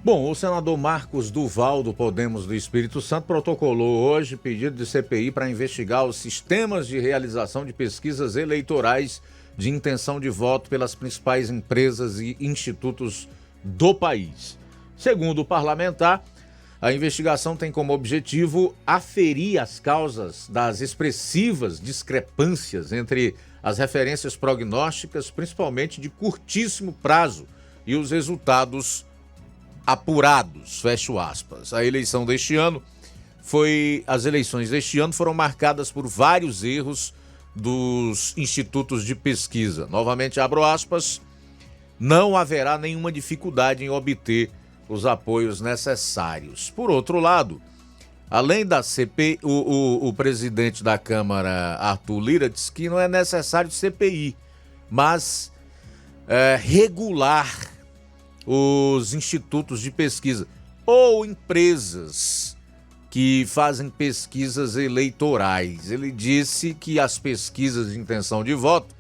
Bom, o senador Marcos Duval, do Podemos do Espírito Santo, protocolou hoje pedido de CPI para investigar os sistemas de realização de pesquisas eleitorais de intenção de voto pelas principais empresas e institutos do país. Segundo o parlamentar, a investigação tem como objetivo aferir as causas das expressivas discrepâncias entre as referências prognósticas, principalmente de curtíssimo prazo, e os resultados apurados, fecho aspas. As eleições deste ano foram marcadas por vários erros dos institutos de pesquisa. Novamente, abro aspas, não haverá nenhuma dificuldade em obter os apoios necessários. Por outro lado, além da CPI, o presidente da Câmara, Arthur Lira, disse que não é necessário CPI, mas regular os institutos de pesquisa ou empresas que fazem pesquisas eleitorais. Ele disse que as pesquisas de intenção de voto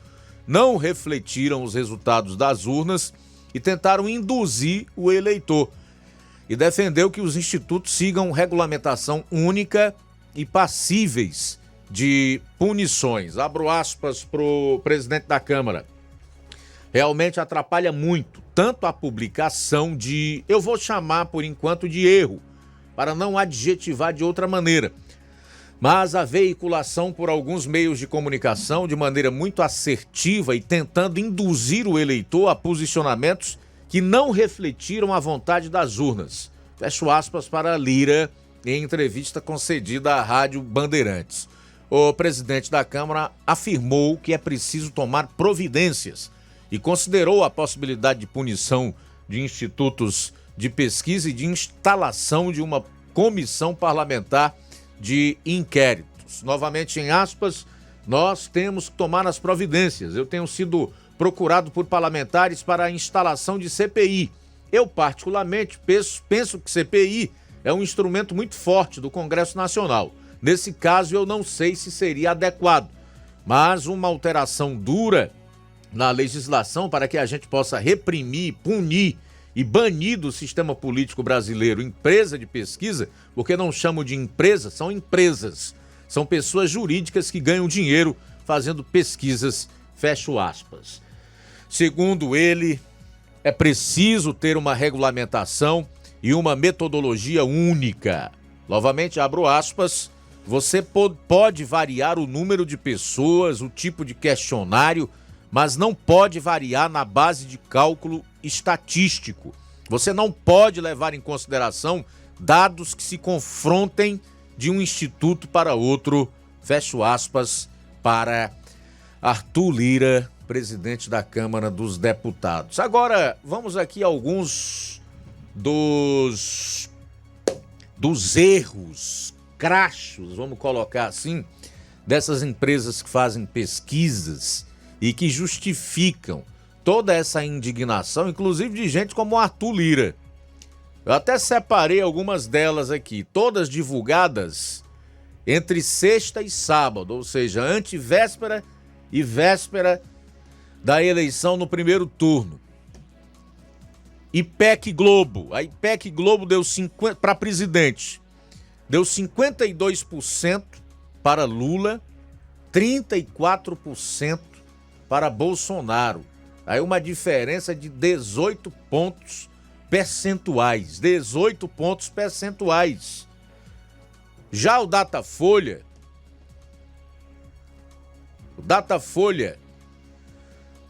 não refletiram os resultados das urnas e tentaram induzir o eleitor. E defendeu que os institutos sigam regulamentação única e passíveis de punições. Abro aspas para o presidente da Câmara. Realmente atrapalha muito, tanto a publicação de, eu vou chamar por enquanto de erro, para não adjetivar de outra maneira, mas a veiculação por alguns meios de comunicação de maneira muito assertiva e tentando induzir o eleitor a posicionamentos que não refletiram a vontade das urnas. Fecho aspas para Lira em entrevista concedida à Rádio Bandeirantes. O presidente da Câmara afirmou que é preciso tomar providências e considerou a possibilidade de punição de institutos de pesquisa e de instalação de uma comissão parlamentar de inquéritos. Novamente, em aspas, nós temos que tomar as providências. Eu tenho sido procurado por parlamentares para a instalação de CPI. Eu, particularmente, penso que CPI é um instrumento muito forte do Congresso Nacional. Nesse caso, eu não sei se seria adequado, mas uma alteração dura na legislação para que a gente possa reprimir, punir e banir do sistema político brasileiro empresa de pesquisa, porque não chamo de empresa, são empresas. São pessoas jurídicas que ganham dinheiro fazendo pesquisas, fecho aspas. Segundo ele, é preciso ter uma regulamentação e uma metodologia única. Novamente, abro aspas, você pode variar o número de pessoas, o tipo de questionário, mas não pode variar na base de cálculo estatístico. Você não pode levar em consideração dados que se confrontem de um instituto para outro, fecho aspas, para Arthur Lira, presidente da Câmara dos Deputados. Agora, vamos aqui a alguns dos erros crachos, vamos colocar assim, dessas empresas que fazem pesquisas e que justificam toda essa indignação, inclusive de gente como Arthur Lira. Eu até separei algumas delas aqui, todas divulgadas entre sexta e sábado, ou seja, antevéspera e véspera da eleição no primeiro turno. IPEC Globo, a IPEC Globo deu 50 para presidente, deu 52% para Lula, 34% para Bolsonaro. Aí uma diferença de 18 pontos percentuais. 18 pontos percentuais. Já o Datafolha,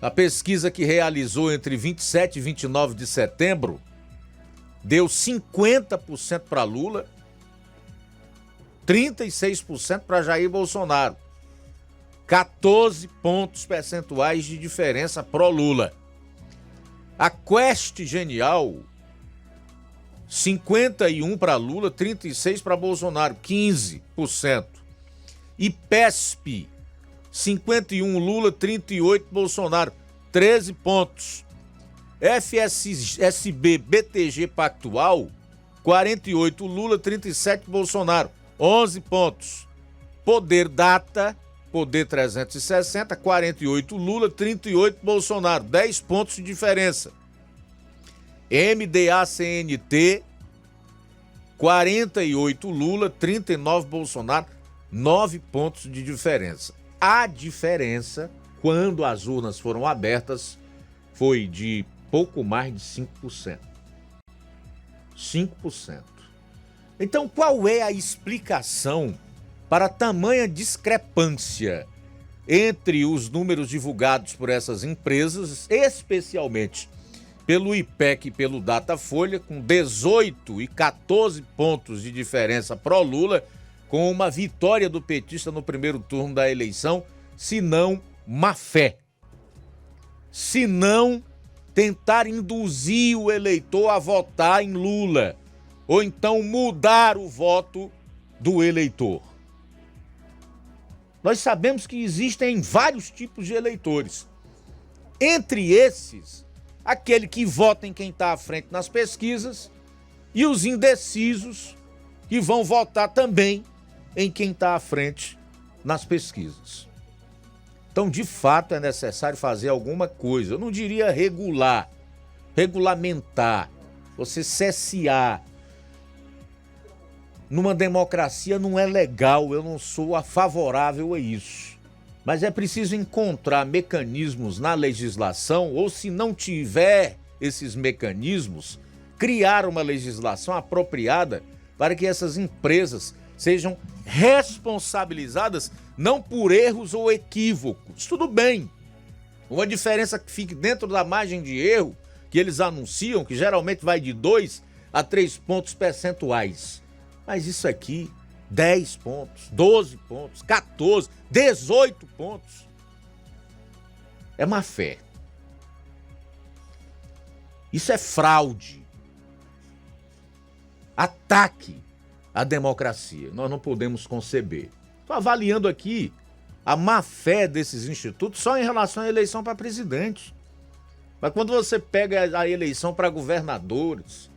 a pesquisa que realizou entre 27 e 29 de setembro, deu 50% para Lula, 36% para Jair Bolsonaro. 14 pontos percentuais de diferença pró-Lula. A Quest Genial, 51 para Lula, 36 para Bolsonaro, 15%. IPESP, 51 Lula, 38 Bolsonaro, 13 pontos. FSB BTG Pactual, 48 Lula, 37 Bolsonaro, 11 pontos. Poder Data, Poder 360, 48 Lula, 38 Bolsonaro, 10 pontos de diferença. MDA-CNT, 48 Lula, 39 Bolsonaro, 9 pontos de diferença. A diferença, quando as urnas foram abertas, foi de pouco mais de 5%. 5%. Então, qual é a explicação para tamanha discrepância entre os números divulgados por essas empresas, especialmente pelo IPEC e pelo Datafolha, com 18 e 14 pontos de diferença pró-Lula, com uma vitória do petista no primeiro turno da eleição, se não má fé? Se não tentar induzir o eleitor a votar em Lula, ou então mudar o voto do eleitor. Nós sabemos que existem vários tipos de eleitores. Entre esses, aquele que vota em quem está à frente nas pesquisas e os indecisos que vão votar também em quem está à frente nas pesquisas. Então, de fato, é necessário fazer alguma coisa. Eu não diria regulamentar, você cessear. Numa democracia não é legal, eu não sou favorável a isso. Mas é preciso encontrar mecanismos na legislação, ou se não tiver esses mecanismos, criar uma legislação apropriada para que essas empresas sejam responsabilizadas não por erros ou equívocos. Tudo bem, uma diferença que fique dentro da margem de erro que eles anunciam, que geralmente vai de 2 a 3 pontos percentuais. Mas isso aqui, 10 pontos, 12 pontos, 14, 18 pontos, é má fé. Isso é fraude. Ataque à democracia. Nós não podemos conceber. Estou avaliando aqui a má fé desses institutos só em relação à eleição para presidente. Mas quando você pega a eleição para governadores,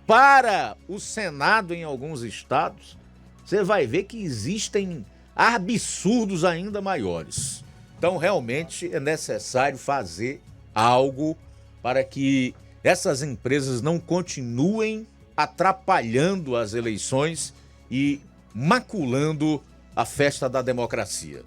para o Senado em alguns estados, você vai ver que existem absurdos ainda maiores. Então, realmente é necessário fazer algo para que essas empresas não continuem atrapalhando as eleições e maculando a festa da democracia.